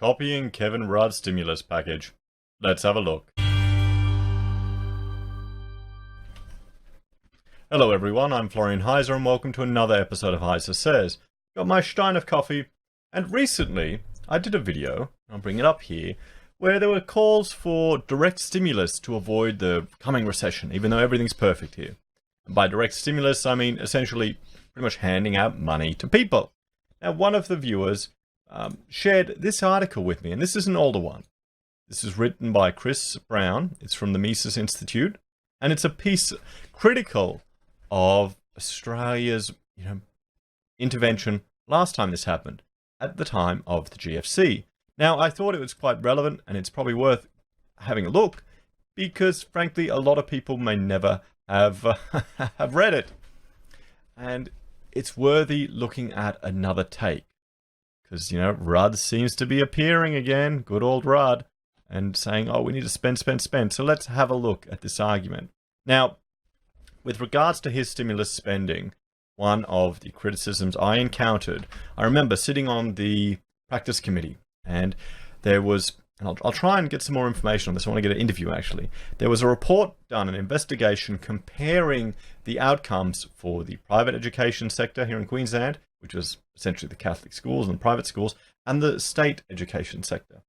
Copying Kevin Rudd's stimulus package. Let's have a look. Hello everyone, I'm Florian Heise and welcome to another episode of Heise Says. Got my stein of coffee, and recently I did a video, I'll bring it up here, where there were calls for direct stimulus to avoid the coming recession, even though everything's perfect here. And by direct stimulus, I mean essentially pretty much handing out money to people. Now, one of the viewers shared this article with me, and this is an older one. This is written by Chris Brown. It's from the Mises Institute, and it's a piece critical of Australia's, intervention last time this happened, at the time of the GFC. Now, I thought it was quite relevant, and it's probably worth having a look, because frankly, a lot of people may never have have read it, and it's worthy looking at another take. Because, Rudd seems to be appearing again, good old Rudd, and saying, oh, we need to spend. So let's have a look at this argument. Now, with regards to his stimulus spending, one of the criticisms I encountered, I remember sitting on the practice committee, and there was, and I'll try and get some more information on this. I want to get an interview, actually. There was a report done, an investigation comparing the outcomes for the private education sector here in Queensland, which was essentially the Catholic schools and private schools, and the state education sector.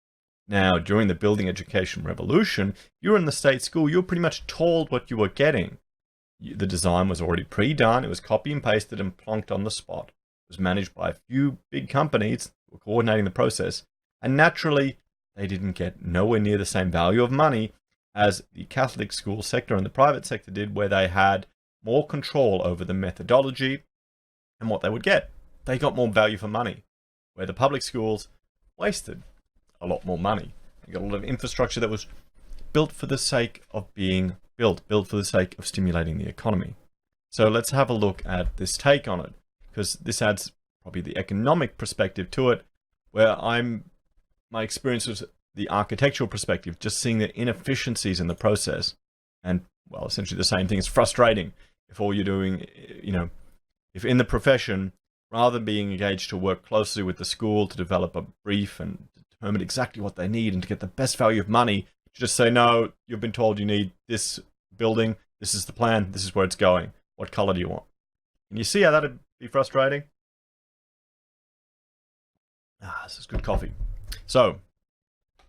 Now, during the building education revolution, if you were in the state school, you were pretty much told what you were getting. The design was already pre-done, it was copy and pasted and plonked on the spot. It was managed by a few big companies who were coordinating the process, and naturally, they didn't get nowhere near the same value of money as the Catholic school sector and the private sector did, where they had more control over the methodology and what they would get. They got more value for money, where the public schools wasted a lot more money. They got a lot of infrastructure that was built for the sake of being built for the sake of stimulating the economy. So let's have a look at this take on it, because this adds probably the economic perspective to it, where my experience was the architectural perspective, just seeing the inefficiencies in the process. And, well, essentially the same thing. It's frustrating if all you're doing, if in the profession, rather than being engaged to work closely with the school to develop a brief and determine exactly what they need and to get the best value of money, to just say, no, you've been told you need this building, this is the plan, this is where it's going, what color do you want? Can you see how that'd be frustrating? This is good coffee. So,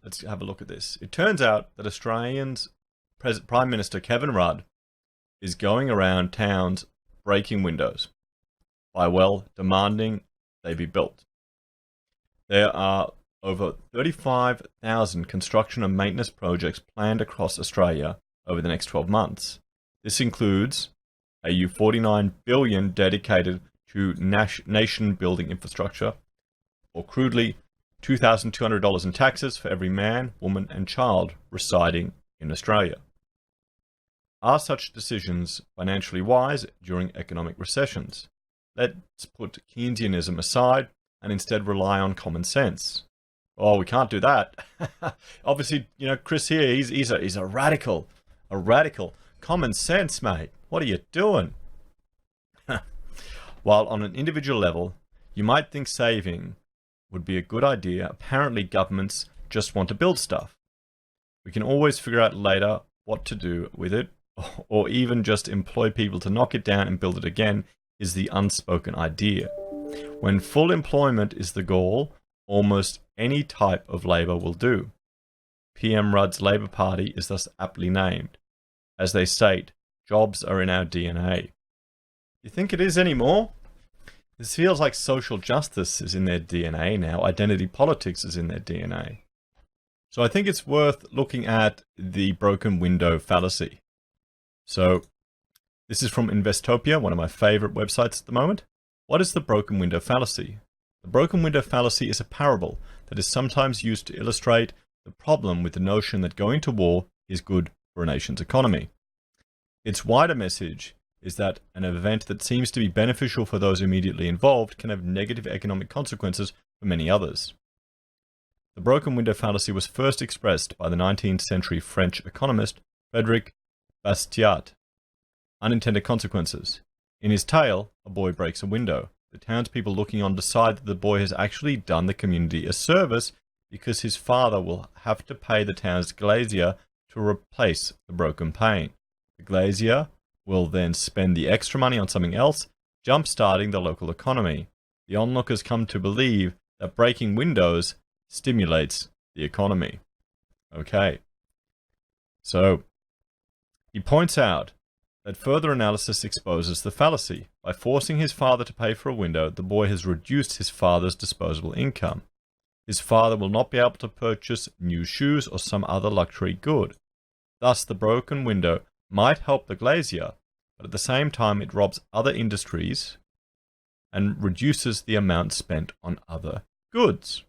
let's have a look at this. It turns out that Australia's Prime Minister Kevin Rudd is going around towns breaking windows by, demanding they be built. There are over 35,000 construction and maintenance projects planned across Australia over the next 12 months. This includes a $49 billion dedicated to nation-building infrastructure, or crudely, $2,200 in taxes for every man, woman and child residing in Australia. Are such decisions financially wise during economic recessions? Let's put Keynesianism aside and instead rely on common sense. Oh, we can't do that. Obviously, Chris here, he's a radical. A radical. Common sense, mate. What are you doing? While on an individual level, you might think saving would be a good idea, apparently governments just want to build stuff. We can always figure out later what to do with it, or even just employ people to knock it down and build it again, is the unspoken idea. When full employment is the goal, almost any type of labour will do. PM Rudd's Labour Party is thus aptly named. As they state, jobs are in our DNA. You think it is anymore? This feels like social justice is in their DNA now. Identity politics is in their DNA. So I think it's worth looking at the broken window fallacy. So this is from Investopia, one of my favorite websites at the moment. What is the broken window fallacy? The broken window fallacy is a parable that is sometimes used to illustrate the problem with the notion that going to war is good for a nation's economy. Its wider message is that an event that seems to be beneficial for those immediately involved can have negative economic consequences for many others. The broken window fallacy was first expressed by the 19th century French economist Frédéric Bastiat. Unintended consequences. In his tale, a boy breaks a window. The townspeople looking on decide that the boy has actually done the community a service because his father will have to pay the town's glazier to replace the broken pane. The glazier will then spend the extra money on something else, jump-starting the local economy. The onlookers come to believe that breaking windows stimulates the economy. Okay. So, he points out that further analysis exposes the fallacy. By forcing his father to pay for a window, the boy has reduced his father's disposable income. His father will not be able to purchase new shoes or some other luxury good. Thus, the broken window might help the glazier, but at the same time it robs other industries and reduces the amount spent on other goods.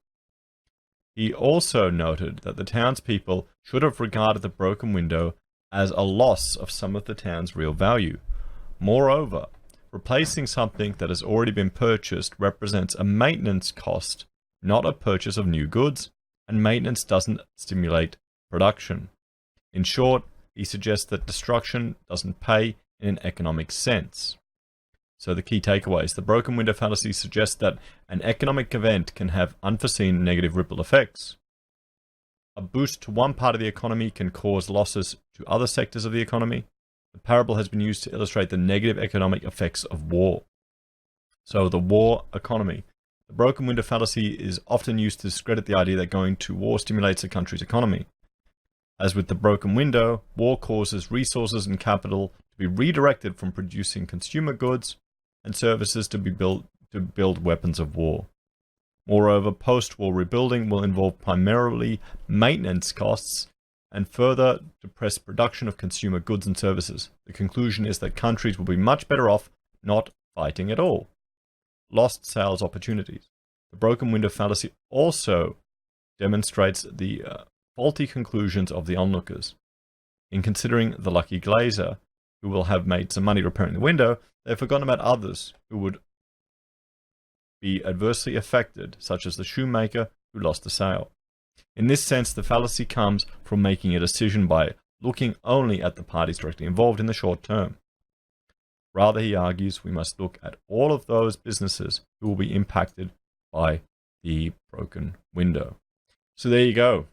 He also noted that the townspeople should have regarded the broken window as a loss of some of the town's real value. Moreover, replacing something that has already been purchased represents a maintenance cost, not a purchase of new goods, and maintenance doesn't stimulate production. In short, he suggests that destruction doesn't pay in an economic sense. So the key takeaways: the broken window fallacy suggests that an economic event can have unforeseen negative ripple effects. A boost to one part of the economy can cause losses to other sectors of the economy. The parable has been used to illustrate the negative economic effects of war. So the war economy. The broken window fallacy is often used to discredit the idea that going to war stimulates a country's economy. As with the broken window, war causes resources and capital to be redirected from producing consumer goods and services to build weapons of war. Moreover, post-war rebuilding will involve primarily maintenance costs and further depress production of consumer goods and services. The conclusion is that countries will be much better off not fighting at all. Lost sales opportunities. The broken window fallacy also demonstrates the faulty conclusions of the onlookers. In considering the lucky glazer, who will have made some money repairing the window, they've forgotten about others who would be adversely affected, such as the shoemaker who lost the sale. In this sense, the fallacy comes from making a decision by looking only at the parties directly involved in the short term. Rather, he argues, we must look at all of those businesses who will be impacted by the broken window. So there you go.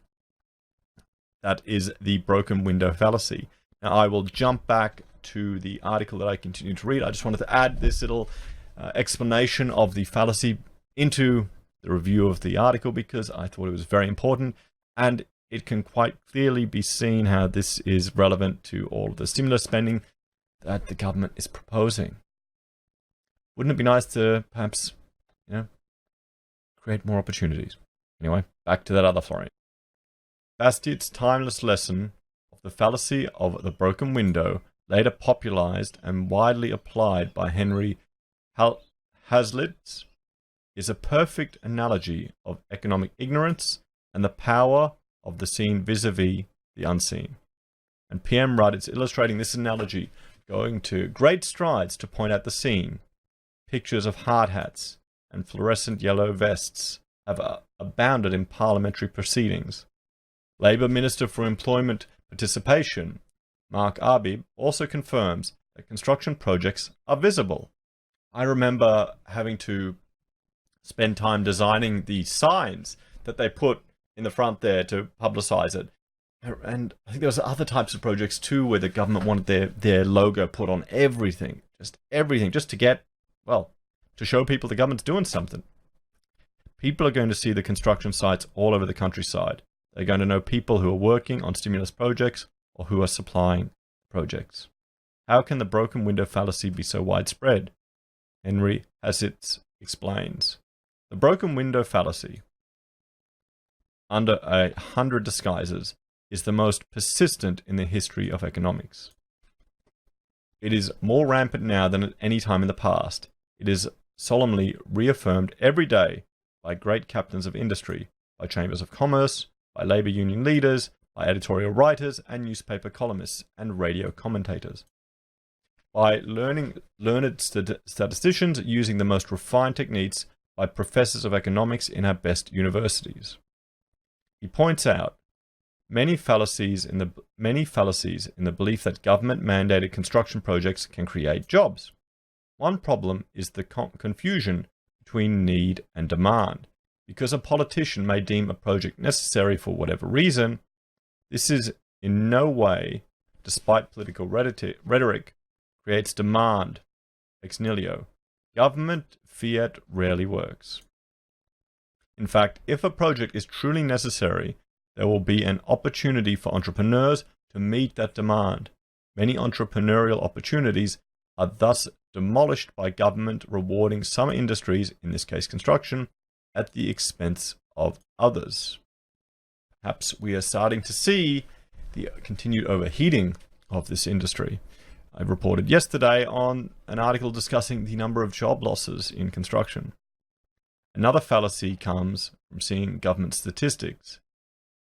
That is the broken window fallacy. Now I will jump back to the article that I continue to read. I just wanted to add this little explanation of the fallacy into the review of the article because I thought it was very important, and it can quite clearly be seen how this is relevant to all of the stimulus spending that the government is proposing. Wouldn't it be nice to perhaps, create more opportunities? Anyway, back to that other Florian. Bastiat's timeless lesson of the fallacy of the broken window, later popularized and widely applied by Henry Hazlitt, is a perfect analogy of economic ignorance and the power of the seen vis-a-vis the unseen. And PM Rudd is illustrating this analogy, going to great strides to point out the scene. Pictures of hard hats and fluorescent yellow vests have abounded in parliamentary proceedings. Labour Minister for Employment Participation, Mark Arbib, also confirms that construction projects are visible. I remember having to spend time designing the signs that they put in the front there to publicize it. And I think there was other types of projects too where the government wanted their logo put on everything, just to get, to show people the government's doing something. People are going to see the construction sites all over the countryside. They're going to know people who are working on stimulus projects or who are supplying projects. How can the broken window fallacy be so widespread? Henry Hazlitt explains. The broken window fallacy, under 100 disguises, is the most persistent in the history of economics. It is more rampant now than at any time in the past. It is solemnly reaffirmed every day by great captains of industry, by chambers of commerce, by labour union leaders, by editorial writers and newspaper columnists and radio commentators. By learned statisticians using the most refined techniques by professors of economics in our best universities. He points out many fallacies in the belief that government-mandated construction projects can create jobs. One problem is the confusion between need and demand. because a politician may deem a project necessary for whatever reason, this is in no way, despite political rhetoric, creates demand ex nihilo. Government fiat rarely works. In fact, if a project is truly necessary, there will be an opportunity for entrepreneurs to meet that demand. Many entrepreneurial opportunities are thus demolished by government rewarding some industries, in this case construction, at the expense of others. Perhaps we are starting to see the continued overheating of this industry. I reported yesterday on an article discussing the number of job losses in construction. Another fallacy comes from seeing government statistics.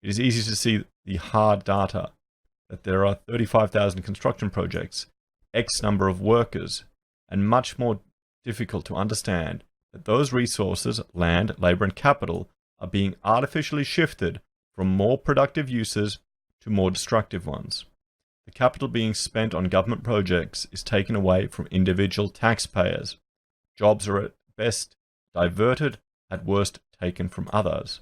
It is easy to see the hard data that there are 35,000 construction projects, X number of workers, and much more difficult to understand that those resources, land, labor, and capital, are being artificially shifted from more productive uses to more destructive ones. The capital being spent on government projects is taken away from individual taxpayers. Jobs are at best diverted, at worst taken from others.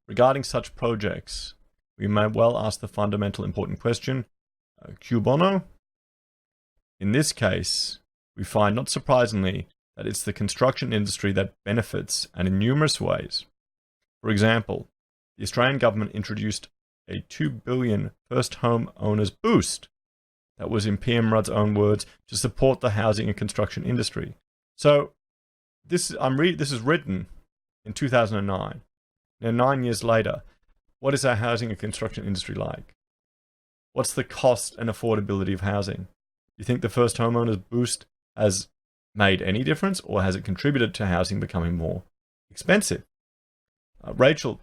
Regarding such projects, we may well ask the fundamental important question, cui bono? In this case, we find, not surprisingly, that it's the construction industry that benefits, and in numerous ways. For example, the Australian government introduced a $2 billion first home owners boost, that was in PM Rudd's own words, to support the housing and construction industry. So this is written in 2009. Now 9 years later, what is our housing and construction industry like? What's the cost and affordability of housing? You think the first homeowners boost has made any difference, or has it contributed to housing becoming more expensive? Rachel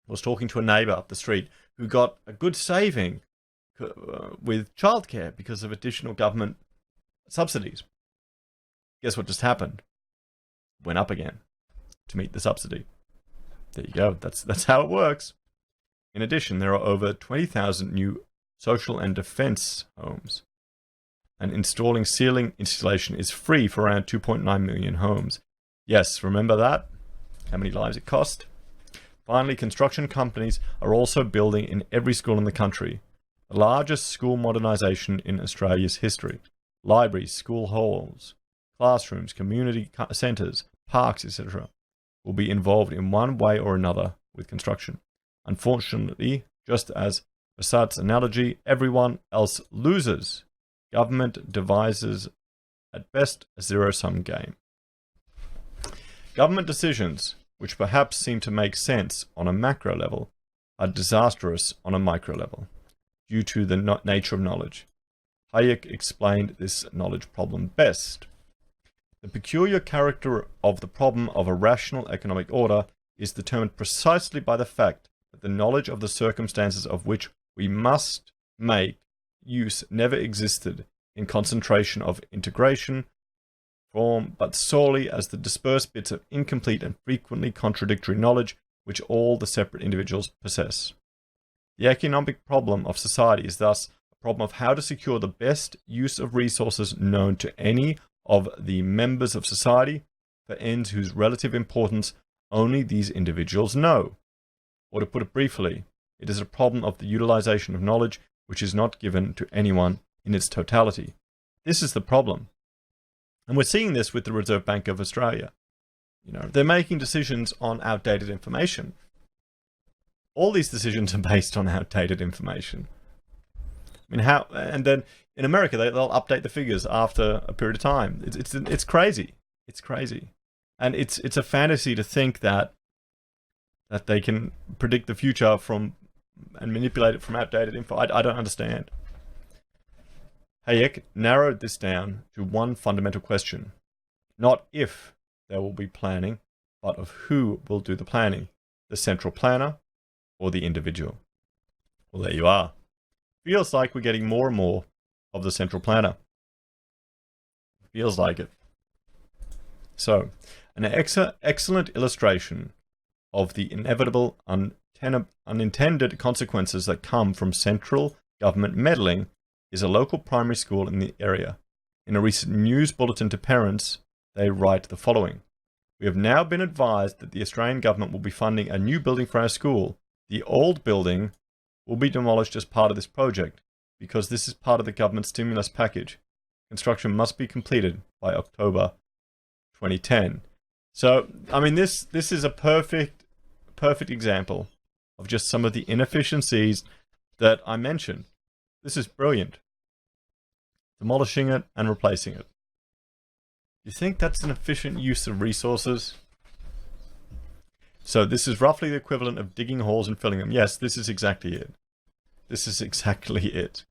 was talking to a neighbour up the street who got a good saving with childcare because of additional government subsidies. Guess what just happened? Went up again to meet the subsidy. There you go. That's how it works. In addition, there are over 20,000 new social and defence homes. And installing ceiling insulation is free for around 2.9 million homes. Yes, remember that? How many lives it cost? Finally, construction companies are also building in every school in the country. The largest school modernisation in Australia's history. Libraries, school halls, classrooms, community centres, parks, etc. will be involved in one way or another with construction. Unfortunately, just as Basat's analogy, everyone else loses. Government devises, at best, a zero-sum game. Government decisions, which perhaps seem to make sense on a macro level, are disastrous on a micro level, due to the nature of knowledge. Hayek explained this knowledge problem best. The peculiar character of the problem of a rational economic order is determined precisely by the fact that the knowledge of the circumstances of which we must make use never existed in concentration of integration form, but solely as the dispersed bits of incomplete and frequently contradictory knowledge which all the separate individuals possess. The economic problem of society is thus a problem of how to secure the best use of resources known to any of the members of society for ends whose relative importance only these individuals know. Or to put it briefly, it is a problem of the utilization of knowledge which is not given to anyone in its totality. This is the problem. And we're seeing this with the Reserve Bank of Australia. They're making decisions on outdated information. All these decisions are based on outdated information. And then in America, they'll update the figures after a period of time. It's crazy. It's crazy. And it's a fantasy to think that they can predict the future and manipulate it from outdated info. I don't understand. Hayek narrowed this down to one fundamental question. Not if there will be planning, but of who will do the planning, the central planner or the individual. Well, there you are. Feels like we're getting more and more of the central planner. Feels like it. So, an excellent illustration of the inevitable unintended consequences that come from central government meddling is a local primary school in the area. In a recent news bulletin to parents, they write the following. We have now been advised that the Australian government will be funding a new building for our school. The old building will be demolished as part of this project because this is part of the government stimulus package. Construction must be completed by October 2010. So, I mean, this is a perfect example of just some of the inefficiencies that I mentioned. This is brilliant. Demolishing it and replacing it. You think that's an efficient use of resources? So this is roughly the equivalent of digging holes and filling them. Yes, this is exactly it. This is exactly it.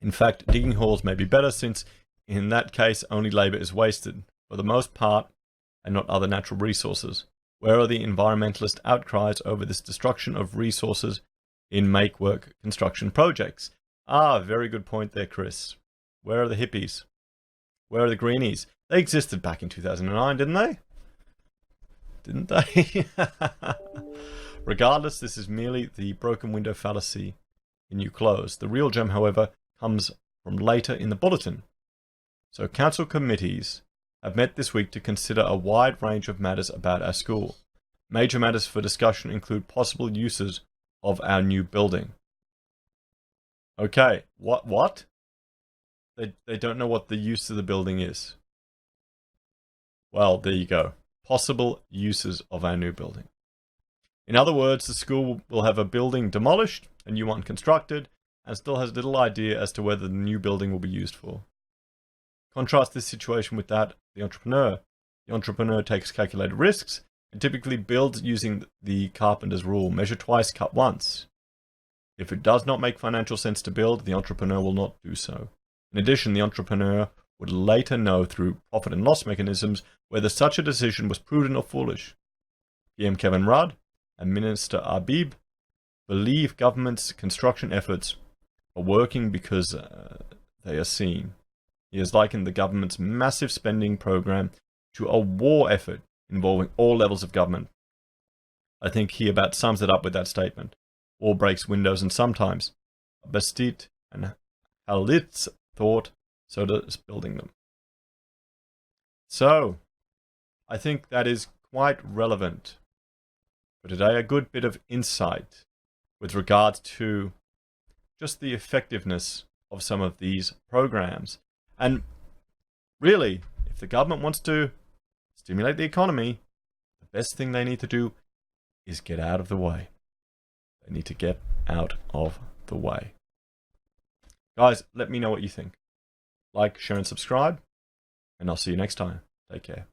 In fact, digging holes may be better since in that case only labour is wasted, for the most part, and not other natural resources. Where are the environmentalist outcries over this destruction of resources in make-work construction projects? Ah, very good point there, Chris. Where are the hippies? Where are the greenies? They existed back in 2009, didn't they? Didn't they? Regardless, this is merely the broken window fallacy in new clothes. The real gem, however, comes from later in the bulletin. So council committees have met this week to consider a wide range of matters about our school. Major matters for discussion include possible uses of our new building. Okay, what? They don't know what the use of the building is. Well, there you go. Possible uses of our new building. In other words, the school will have a building demolished, a new one constructed, and still has little idea as to whether the new building will be used for. Contrast this situation with that of the entrepreneur. The entrepreneur takes calculated risks and typically builds using the carpenter's rule, measure twice, cut once. If it does not make financial sense to build, the entrepreneur will not do so. In addition, the entrepreneur would later know through profit and loss mechanisms whether such a decision was prudent or foolish. PM Kevin Rudd and Minister Arbib believe government's construction efforts are working because they are seen. He has likened the government's massive spending program to a war effort involving all levels of government. I think he about sums it up with that statement. War breaks windows, and sometimes Bastit and Halitz thought, so does building them. So, I think that is quite relevant for today. A good bit of insight with regards to just the effectiveness of some of these programs. And really, if the government wants to stimulate the economy, the best thing they need to do is get out of the way. They need to get out of the way. Guys, let me know what you think. Like, share, and subscribe, and I'll see you next time. Take care.